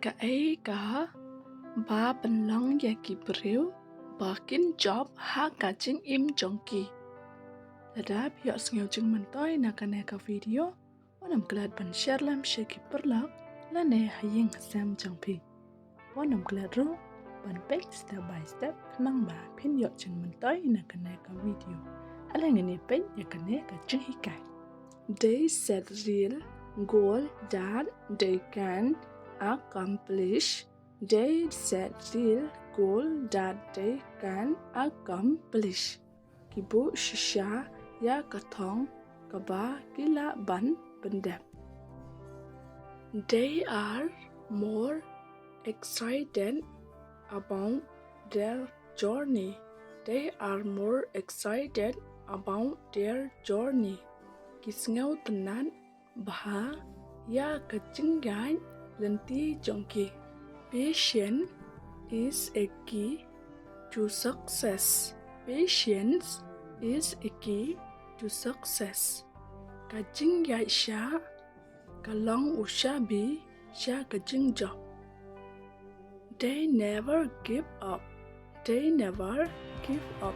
Kaei cả ba pynlong và briew ba kin job haka Jingim jong. Ladap yuk sengau Jingmut toy na kaneka video wanam glad ban share lam sheki perlak lane haying sam jangpi wanam glad ro ban pek step by step nang ba pin yuk Jingmut toy na kaneka video alang ini pek ya kaneka jinghikai. They set real goal that they can accomplish. They set real goal that they can accomplish. Kibu shisha ya kathong kaba kila ban pendep. They are more excited about their journey. They are more excited about their journey. Kisngau tenan bah ya kacinggai lenti jongki. Patience is a key to success. Patience is a key to success. Kacinggai sha kalong ushabi sha kacingjo. They never give up. They never give up.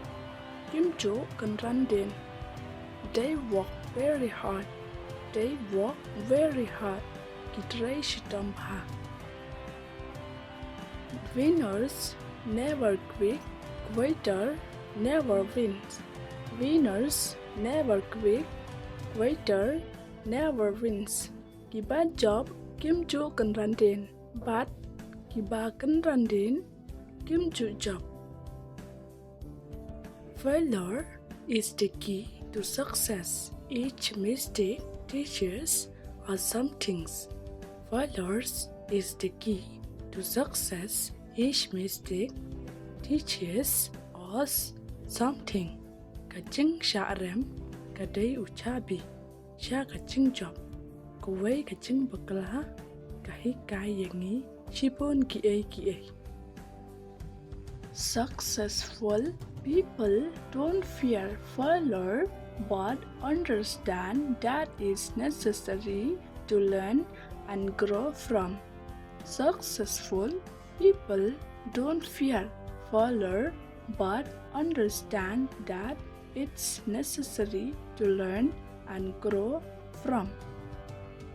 Kimcho kanrandin. They work very hard. They work very hard. Kitray shitamha. Winners never quit. Quitter never wins. Winners never quit. Quitter never wins. Kiba job kimchu kanrandin. But Kiba kanrandin kimchu job. Failure is the key to success. Each mistake teaches us some things. Failures is the key to success. Each mistake teaches us something. Kaching sharem kadai uchabi sha kaching job kawai kaching bakla kahi kai yangi shipon ki. Successful people don't fear failure but understand that it's necessary to learn and grow from. Successful people don't fear failure but understand that it's necessary to learn and grow from.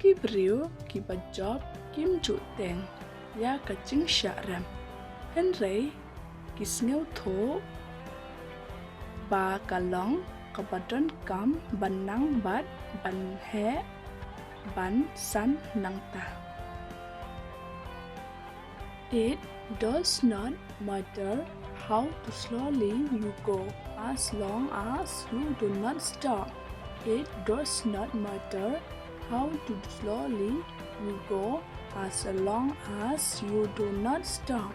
Briew Kiba job kim chu teng ya kaching sharam Henry kisngeu tho ba kalong kabadon kam banang bat ban he ban san nang ta. It does not matter how slowly you go as long as you do not stop. It does not matter how slowly you go as long as you do not stop.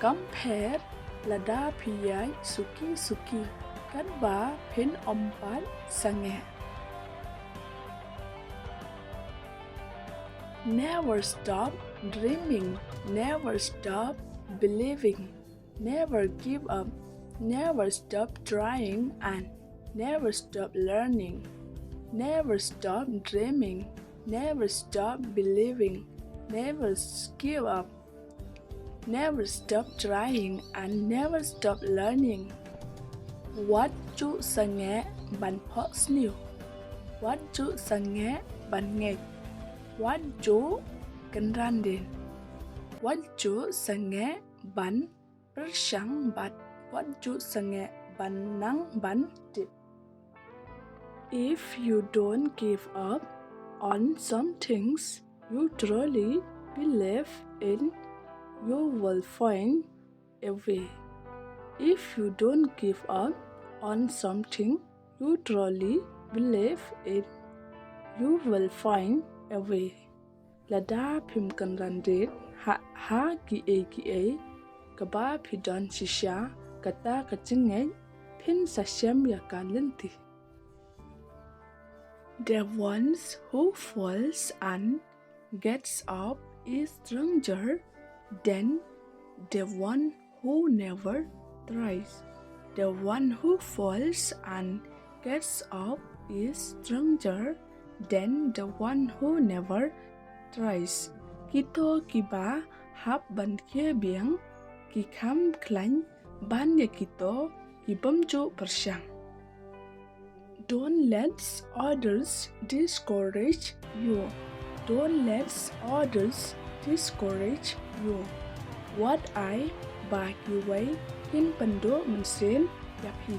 Compare lada piyai suki kan ba pin ompat sange. Never stop dreaming. Never stop believing. Never give up. Never stop trying and never stop learning. Never stop dreaming. Never stop believing. Never give up. Never stop trying and never stop learning. What chu sange ban pox new. What chu sange ban ngek. What chu kanrandin. What chu sange ban persang bat. What chu sange ban nang ban tip. If you don't give up on some things you truly believe in, you will find a way. If you don't give up on something you truly believe in, you will find a way. Lada pim kanrandin ha ki kaba pidon shisha kata kachingay pin sashem yakalenti. The ones who falls and gets up is stronger than the one who never tries. The one who falls and gets up is stronger than the one who never tries. Kito Kiba hap ban kia biang, kikam klan ban ya kito ibamju bersyang. Don't let others discourage you. Don't let others discourage you. What I bagi way in pendo mensen yapi.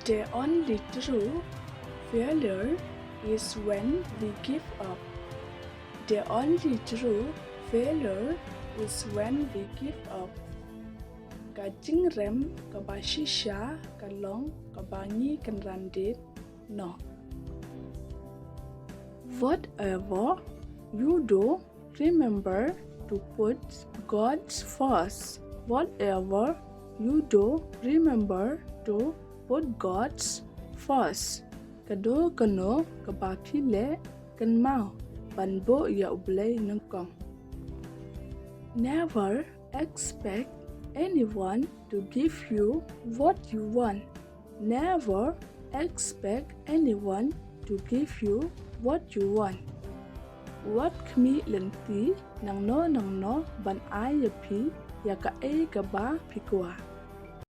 The only true failure is when we give up. The only true failure is when we give up. Ka Jingim ka ba shisha ka long ka bangi kan randit no. Whatever you do, remember to put God first. Whatever you do, remember to put God first. Kado kano ka ba pile kan mau ban bo ya ublay ng kong. Never expect anyone to give you what you want. Never expect anyone to give you what you want. What kmi lenti nang no ban ay pi ya Kaei ka ba pikwa.